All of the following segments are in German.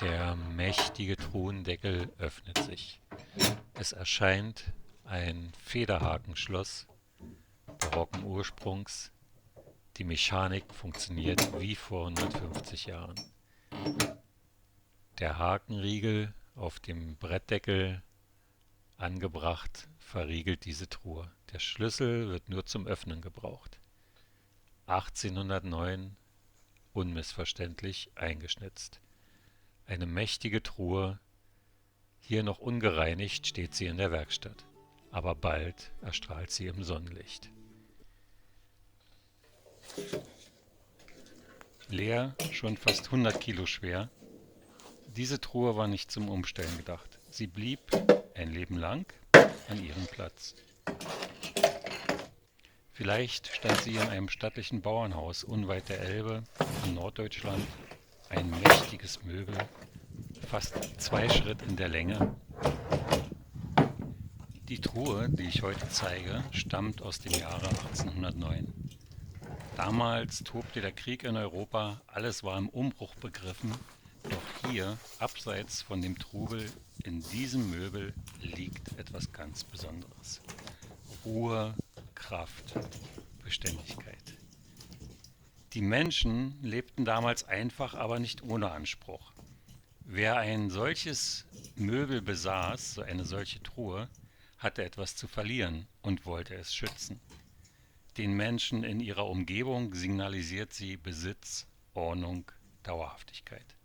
Der mächtige Truhendeckel öffnet sich. Es erscheint ein Federhakenschloss barocken Ursprungs. Die Mechanik funktioniert wie vor 150 Jahren. Der Hakenriegel auf dem Brettdeckel angebracht verriegelt diese Truhe. Der Schlüssel wird nur zum Öffnen gebraucht. 1809 unmissverständlich eingeschnitzt. Eine mächtige Truhe, hier noch ungereinigt steht sie in der Werkstatt. Aber bald erstrahlt sie im Sonnenlicht. Leer, schon fast 100 Kilo schwer. Diese Truhe war nicht zum Umstellen gedacht. Sie blieb ein Leben lang an ihrem Platz. Vielleicht stand sie in einem stattlichen Bauernhaus unweit der Elbe in Norddeutschland. Ein mächtiges Möbel, fast 2 Schritt in der Länge. Die Truhe, die ich heute zeige, stammt aus dem Jahre 1809. Damals tobte der Krieg in Europa, alles war im Umbruch begriffen, doch hier, abseits von dem Trubel, in diesem Möbel liegt etwas ganz Besonderes. Ruhe, Kraft, Beständigkeit. Die Menschen lebten damals einfach, aber nicht ohne Anspruch. Wer ein solches Möbel besaß, so eine solche Truhe, hatte etwas zu verlieren und wollte es schützen. Den Menschen in ihrer Umgebung signalisiert sie Besitz, Ordnung, Dauerhaftigkeit.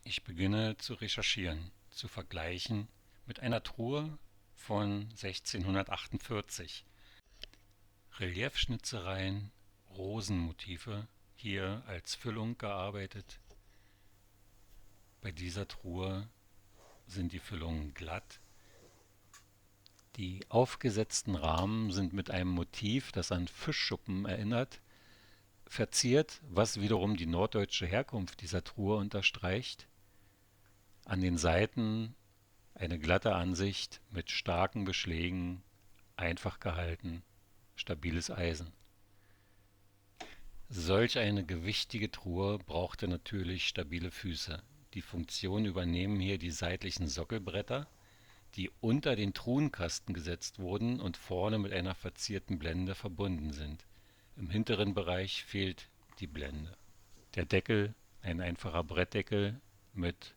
Ich beginne zu recherchieren, zu vergleichen mit einer Truhe von 1648. Reliefschnitzereien, Rosenmotive, hier als Füllung gearbeitet. Bei dieser Truhe sind die Füllungen glatt. Die aufgesetzten Rahmen sind mit einem Motiv, das an Fischschuppen erinnert, verziert, was wiederum die norddeutsche Herkunft dieser Truhe unterstreicht. An den Seiten eine glatte Ansicht mit starken Beschlägen, einfach gehalten, stabiles Eisen. Solch eine gewichtige Truhe brauchte natürlich stabile Füße. Die Funktion übernehmen hier die seitlichen Sockelbretter, die unter den Truhenkasten gesetzt wurden und vorne mit einer verzierten Blende verbunden sind. Im hinteren Bereich fehlt die Blende. Der Deckel, ein einfacher Brettdeckel mit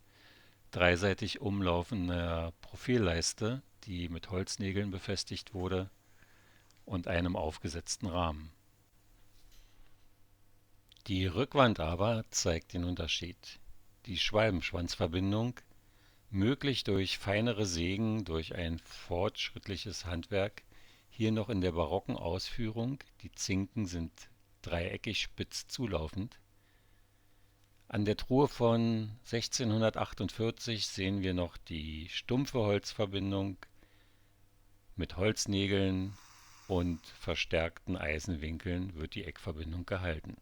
dreiseitig umlaufender Profilleiste, die mit Holznägeln befestigt wurde, und einem aufgesetzten Rahmen. Die Rückwand aber zeigt den Unterschied. Die Schwalbenschwanzverbindung, möglich durch feinere Sägen, durch ein fortschrittliches Handwerk, hier noch in der barocken Ausführung. Die Zinken sind dreieckig spitz zulaufend. An der Truhe von 1648 sehen wir noch die stumpfe Holzverbindung mit Holznägeln und verstärkten Eisenwinkeln wird die Eckverbindung gehalten.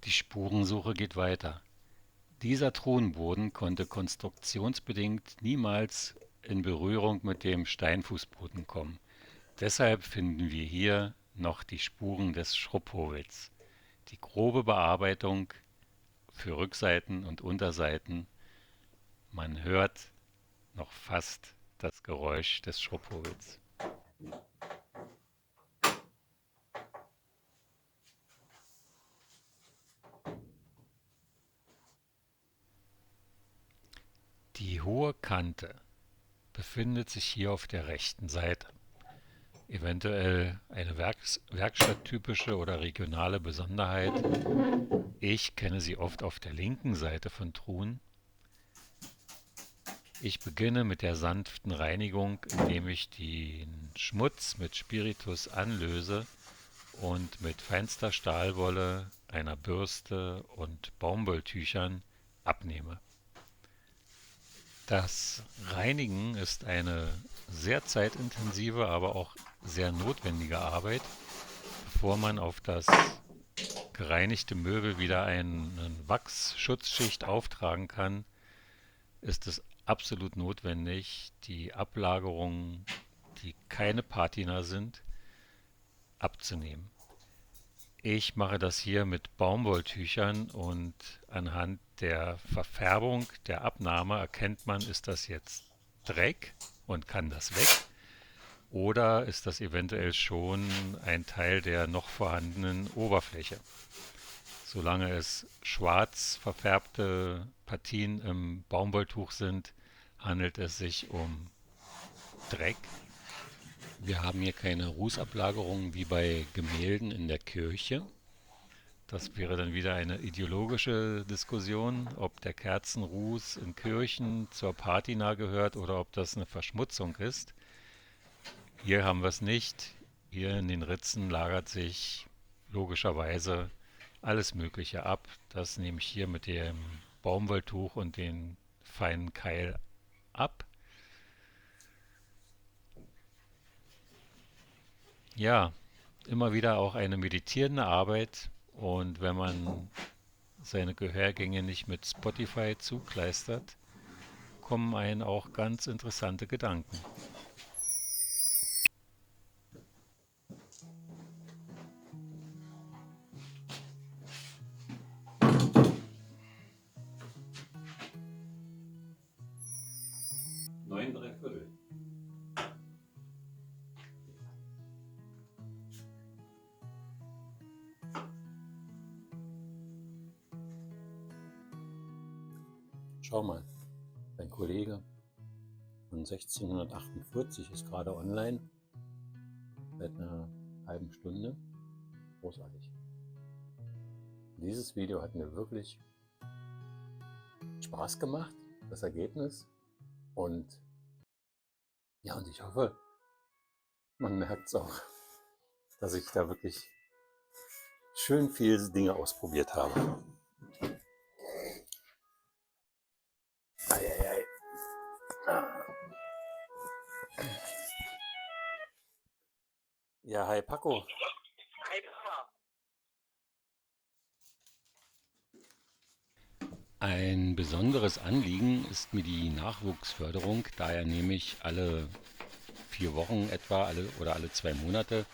Die Spurensuche geht weiter. Dieser Truhenboden konnte konstruktionsbedingt niemals in Berührung mit dem Steinfußboden kommen. Deshalb finden wir hier noch die Spuren des Schrubphobels. Die grobe Bearbeitung für Rückseiten und Unterseiten. Man hört noch fast das Geräusch des Schrubphobels. Die hohe Kante befindet sich hier auf der rechten Seite. Eventuell eine werkstatttypische oder regionale Besonderheit. Ich kenne sie oft auf der linken Seite von Truhen. Ich beginne mit der sanften Reinigung, indem ich den Schmutz mit Spiritus anlöse und mit feinster Stahlwolle, einer Bürste und Baumwolltüchern abnehme. Das Reinigen ist eine sehr zeitintensive, aber auch sehr notwendige Arbeit, bevor man auf das gereinigte Möbel wieder eine Wachsschutzschicht auftragen kann, ist es absolut notwendig, die Ablagerungen, die keine Patina sind, abzunehmen. Ich mache das hier mit Baumwolltüchern und anhand der Verfärbung der Abnahme erkennt man, ist das jetzt Dreck und kann das weg oder ist das eventuell schon ein Teil der noch vorhandenen Oberfläche. Solange es schwarz verfärbte Partien im Baumwolltuch sind, handelt es sich um Dreck. Wir haben hier keine Rußablagerungen wie bei Gemälden in der Kirche. Das wäre dann wieder eine ideologische Diskussion, ob der Kerzenruß in Kirchen zur Patina gehört oder ob das eine Verschmutzung ist. Hier haben wir es nicht. Hier in den Ritzen lagert sich logischerweise alles Mögliche ab. Das nehme ich hier mit dem Baumwolltuch und den feinen Keil ab. Ja, immer wieder auch eine meditierende Arbeit. Und wenn man seine Gehörgänge nicht mit Spotify zukleistert, kommen einem auch ganz interessante Gedanken. Neun Dreiviertel. Schau mal, dein Kollege von 1648 ist gerade online, seit einer halben Stunde. Großartig. Dieses Video hat mir wirklich Spaß gemacht, das Ergebnis. Und ja, und ich hoffe, man merkt es auch, dass ich da wirklich schön viele Dinge ausprobiert habe. Eieiei. Ja, hi Paco. Ein besonderes Anliegen ist mir die Nachwuchsförderung. Daher nehme ich alle 4 Wochen etwa alle 2 Monate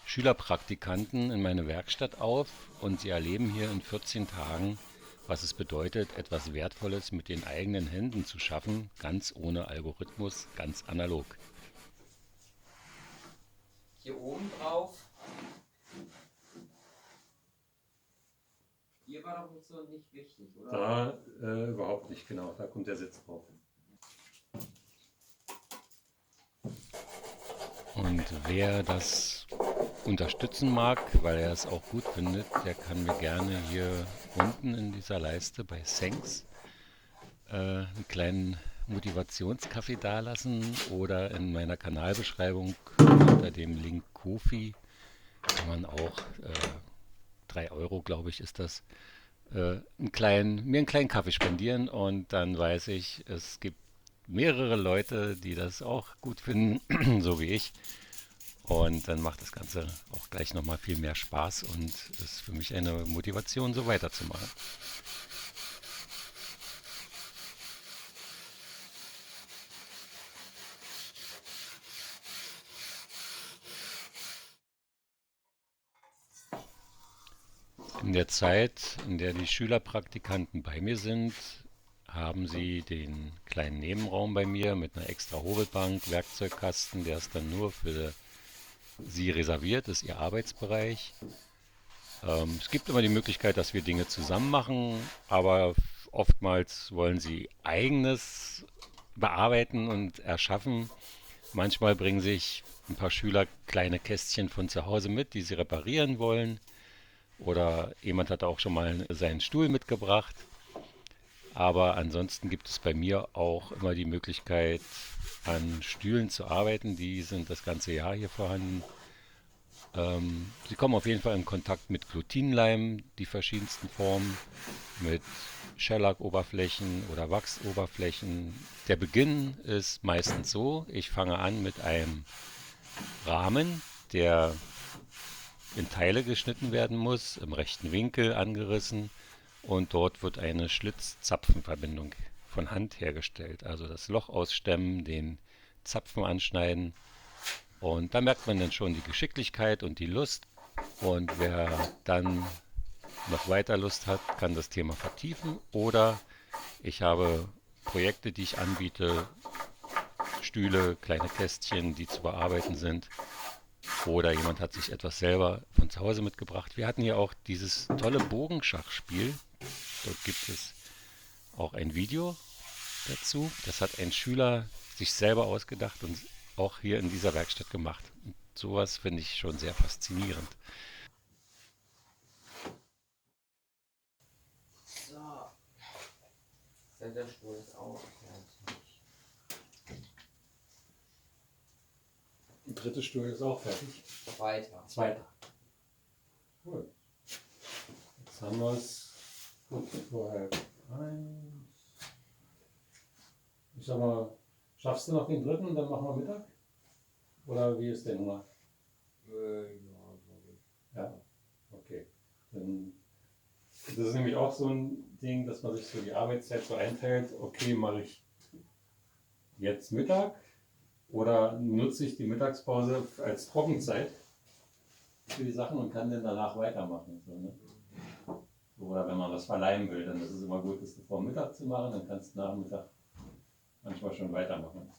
Schülerpraktikanten in meine Werkstatt auf und sie erleben hier in 14 Tagen, was es bedeutet, etwas Wertvolles mit den eigenen Händen zu schaffen, ganz ohne Algorithmus, ganz analog. Hier oben drauf. Hier war doch so nicht wichtig, oder? Da überhaupt nicht, genau, da kommt der Sitz drauf. Und wer das unterstützen mag, weil er es auch gut findet, der kann mir gerne hier unten in dieser Leiste bei Thanks einen kleinen Motivationskaffee dalassen oder in meiner Kanalbeschreibung unter dem Link Kofi kann man auch 3 Euro, glaube ich, ist das, mir einen kleinen Kaffee spendieren und dann weiß ich, es gibt mehrere Leute, die das auch gut finden, so wie ich. Und dann macht das Ganze auch gleich nochmal viel mehr Spaß und ist für mich eine Motivation, so weiterzumachen. In der Zeit, in der die Schülerpraktikanten bei mir sind, haben sie den kleinen Nebenraum bei mir mit einer extra Hobelbank, Werkzeugkasten, der ist dann nur für sie reserviert, ist ihr Arbeitsbereich. Es gibt immer die Möglichkeit, dass wir Dinge zusammen machen, aber oftmals wollen sie eigenes bearbeiten und erschaffen. Manchmal bringen sich ein paar Schüler kleine Kästchen von zu Hause mit, die sie reparieren wollen. Oder jemand hat auch schon mal seinen Stuhl mitgebracht. Aber ansonsten gibt es bei mir auch immer die Möglichkeit, an Stühlen zu arbeiten. Die sind das ganze Jahr hier vorhanden. Sie kommen auf jeden Fall in Kontakt mit Glutinleim, die verschiedensten Formen, mit Shellac-Oberflächen oder Wachsoberflächen. Der Beginn ist meistens so, ich fange an mit einem Rahmen, der in Teile geschnitten werden muss, im rechten Winkel angerissen und dort wird eine Schlitz-Zapfen-Verbindung von Hand hergestellt. Also das Loch ausstemmen, den Zapfen anschneiden und da merkt man dann schon die Geschicklichkeit und die Lust. Und wer dann noch weiter Lust hat, kann das Thema vertiefen. Oder ich habe Projekte, die ich anbiete, Stühle, kleine Kästchen, die zu bearbeiten sind. Oder jemand hat sich etwas selber von zu Hause mitgebracht. Wir hatten hier auch dieses tolle Bogenschachspiel. Dort gibt es auch ein Video dazu. Das hat ein Schüler sich selber ausgedacht und auch hier in dieser Werkstatt gemacht. Und sowas finde ich schon sehr faszinierend. So. Centerstuhl ist auch fertig. Der dritte Stuhl ist auch fertig. Weiter. Zweiter. Cool. Jetzt haben wir es gut vor 1. Ich sag mal, schaffst du noch den dritten und dann machen wir Mittag? Oder wie ist der Hunger? Ja, glaube ich. Ja, okay. Dann, das ist nämlich auch so ein Ding, dass man sich so die Arbeitszeit so einteilt. Okay, mache ich jetzt Mittag oder nutze ich die Mittagspause als Trockenzeit für die Sachen und kann dann danach weitermachen. So, ne? Oder wenn man was verleihen will, dann ist es immer gut, das vor Mittag zu machen, dann kannst du nach dem Mittag manchmal schon weitermachen.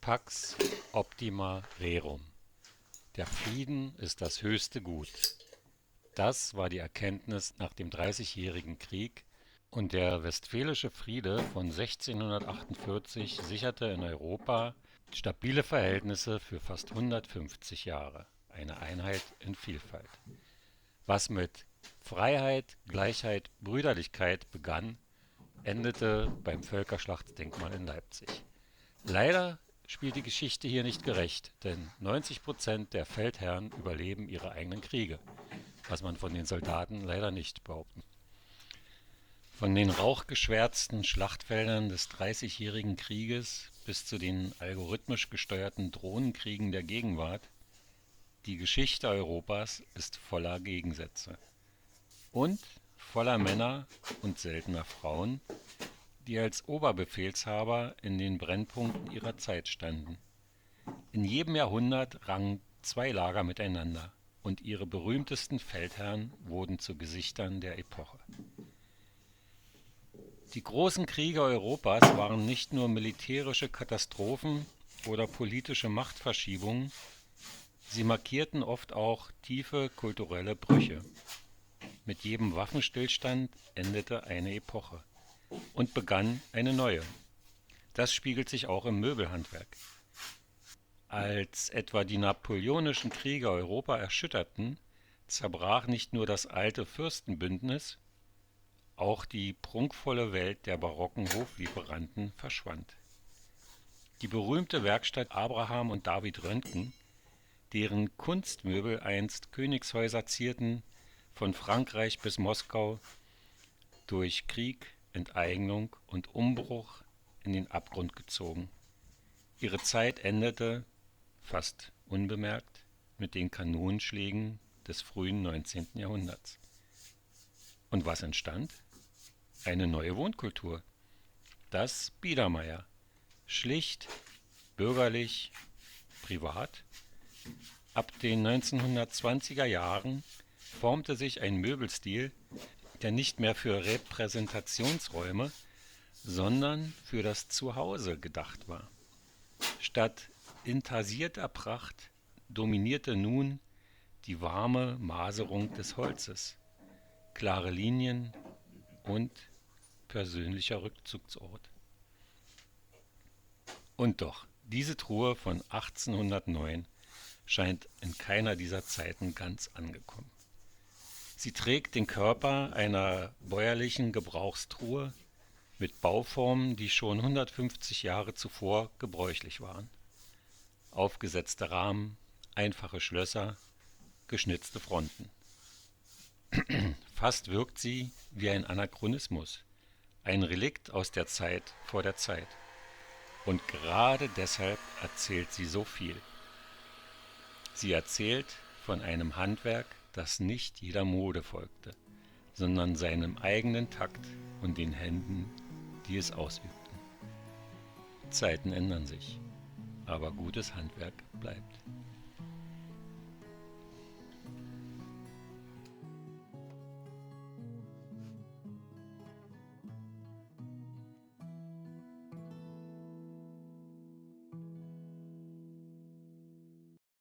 Pax optima rerum. Der Frieden ist das höchste Gut. Das war die Erkenntnis nach dem Dreißigjährigen Krieg, und der Westfälische Friede von 1648 sicherte in Europa stabile Verhältnisse für fast 150 Jahre, eine Einheit in Vielfalt. Was mit Freiheit, Gleichheit, Brüderlichkeit begann, endete beim Völkerschlachtdenkmal in Leipzig. Leider spielt die Geschichte hier nicht gerecht, denn 90% der Feldherren überleben ihre eigenen Kriege, was man von den Soldaten leider nicht behaupten. Von den rauchgeschwärzten Schlachtfeldern des Dreißigjährigen Krieges bis zu den algorithmisch gesteuerten Drohnenkriegen der Gegenwart, die Geschichte Europas ist voller Gegensätze und voller Männer und seltener Frauen, die als Oberbefehlshaber in den Brennpunkten ihrer Zeit standen. In jedem Jahrhundert rangen zwei Lager miteinander, und ihre berühmtesten Feldherren wurden zu Gesichtern der Epoche. Die großen Kriege Europas waren nicht nur militärische Katastrophen oder politische Machtverschiebungen, sie markierten oft auch tiefe kulturelle Brüche. Mit jedem Waffenstillstand endete eine Epoche und begann eine neue. Das spiegelt sich auch im Möbelhandwerk. Als etwa die napoleonischen Kriege Europa erschütterten, zerbrach nicht nur das alte Fürstenbündnis, auch die prunkvolle Welt der barocken Hoflieferanten verschwand. Die berühmte Werkstatt Abraham und David Röntgen, deren Kunstmöbel einst Königshäuser zierten, von Frankreich bis Moskau, durch Krieg, Enteignung und Umbruch in den Abgrund gezogen. Ihre Zeit endete, fast unbemerkt, mit den Kanonenschlägen des frühen 19. Jahrhunderts. Und was entstand? Eine neue Wohnkultur. Das Biedermeier. Schlicht, bürgerlich, privat. Ab den 1920er Jahren formte sich ein Möbelstil, der nicht mehr für Repräsentationsräume, sondern für das Zuhause gedacht war. Statt intarsierter Pracht dominierte nun die warme Maserung des Holzes, klare Linien und persönlicher Rückzugsort. Und doch, diese Truhe von 1809 scheint in keiner dieser Zeiten ganz angekommen. Sie trägt den Körper einer bäuerlichen Gebrauchstruhe mit Bauformen, die schon 150 Jahre zuvor gebräuchlich waren. Aufgesetzte Rahmen, einfache Schlösser, geschnitzte Fronten. Fast wirkt sie wie ein Anachronismus, ein Relikt aus der Zeit vor der Zeit. Und gerade deshalb erzählt sie so viel. Sie erzählt von einem Handwerk, das nicht jeder Mode folgte, sondern seinem eigenen Takt und den Händen, die es ausübten. Zeiten ändern sich, aber gutes Handwerk bleibt.